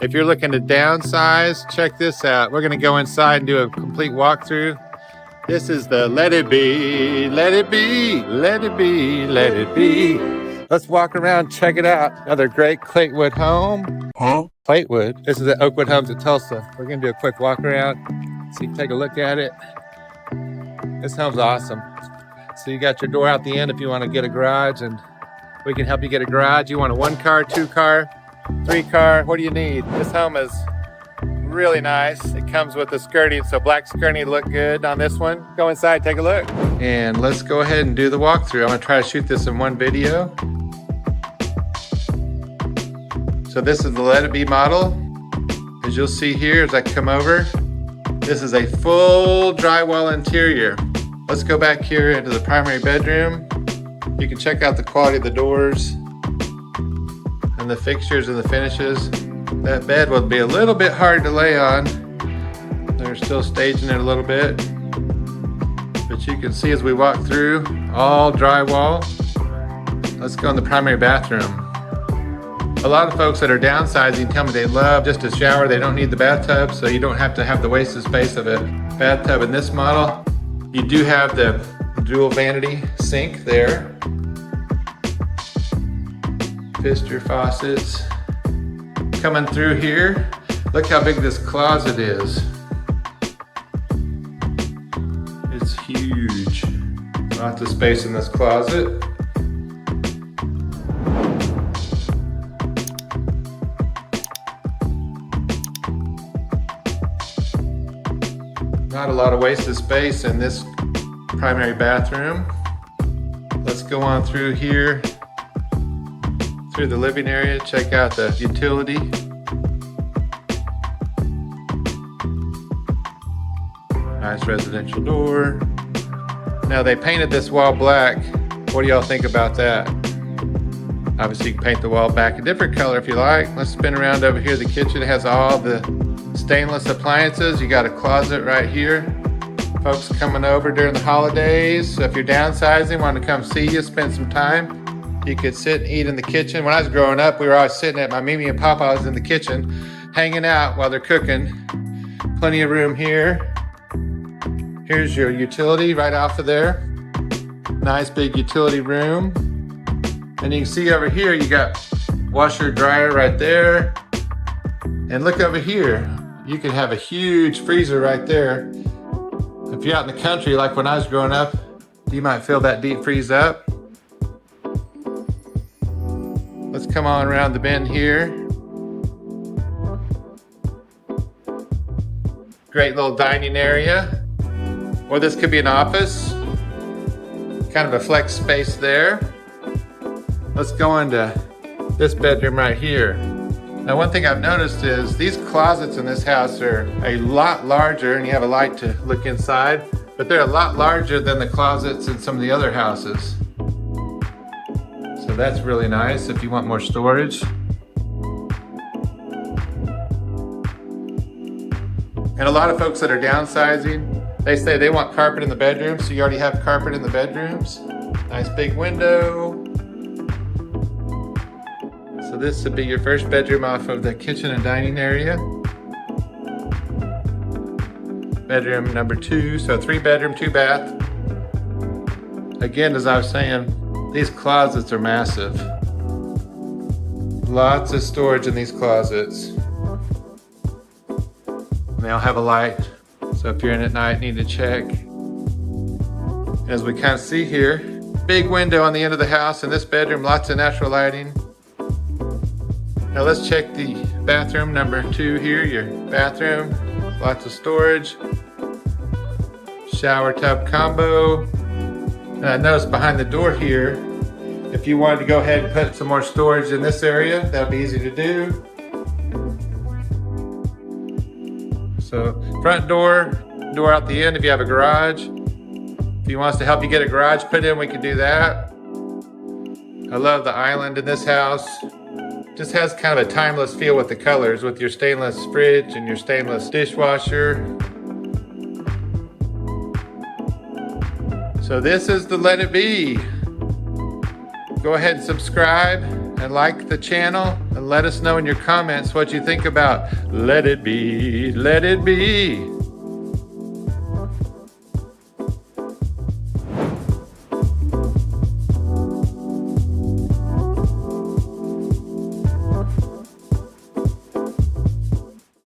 If you're looking to downsize, check this out. We're gonna go inside and do a complete walkthrough. This is the Let It Be, Let It Be, Let It Be, Let It Be. Let's walk around, check it out. Another great Clayton home. Huh? Clayton. This is at Oakwood Homes at Tulsa. We're gonna do a quick walk around, take a look at it. This home's awesome. So you got your door out the end if you want to get a garage, and we can help you get a garage. You want a 1-car, 2-car, 3-car, what do you need? This home is really nice. It comes with the skirting, so black skirting look good on this one. Go inside, take a look. And let's go ahead and do the walkthrough. I'm gonna try to shoot this in one video. So this is the Let It Be model. As you'll see here as I come over, this is a full drywall interior. Let's go back here into the primary bedroom. You can check out the quality of the doors and the fixtures and the finishes. That bed will be a little bit hard to lay on. They're still staging it a little bit. But you can see as we walk through, all drywall. Let's go in the primary bathroom. A lot of folks that are downsizing tell me they love just a shower. They don't need the bathtub, so you don't have to have the wasted space of a bathtub in this model. You do have the dual vanity sink there. Pfister faucets. Coming through here, look how big this closet is. It's huge. Lots of space in this closet. Not a lot of wasted space in this primary bathroom. Let's go on through here, through the living area, check out the utility. Nice residential door. Now they painted this wall black. What do y'all think about that? Obviously you can paint the wall back a different color if you like. Let's spin around over here. The kitchen has all the stainless appliances. You got a closet right here. Folks coming over during the holidays. So if you're downsizing, want to come see you, spend some time, you could sit and eat in the kitchen. When I was growing up, we were always sitting at my Mimi and Papa's in the kitchen, hanging out while they're cooking. Plenty of room here. Here's your utility right off of there. Nice big utility room. And you can see over here, you got washer, dryer right there. And look over here. You can have a huge freezer right there. If you're out in the country, like when I was growing up, you might fill that deep freeze up. Let's come on around the bend here. Great little dining area. Or this could be an office. Kind of a flex space there. Let's go into this bedroom right here. Now one thing I've noticed is these closets in this house are a lot larger, and you have a light to look inside, but they're a lot larger than the closets in some of the other houses. So that's really nice if you want more storage. And a lot of folks that are downsizing, they say they want carpet in the bedrooms, so you already have carpet in the bedrooms. Nice big window. So this would be your first bedroom off of the kitchen and dining area. Bedroom number 2, so 3-bedroom, 2-bath. Again, as I was saying, these closets are massive. Lots of storage in these closets. And they all have a light, so if you're in at night, need to check. As we kind of see here, big window on the end of the house in this bedroom, lots of natural lighting. Now let's check the bathroom number 2 here, your bathroom, lots of storage, shower tub combo. And I noticed behind the door here, if you wanted to go ahead and put some more storage in this area, that would be easy to do. So front door, door out the end if you have a garage. If you want us to help you get a garage put in, we can do that. I love the island in this house. Just has kind of a timeless feel with the colors, with your stainless fridge and your stainless dishwasher. So this is the Let It Be. Go ahead and subscribe. and like the channel, and let us know in your comments what you think about Let It Be, Let It Be.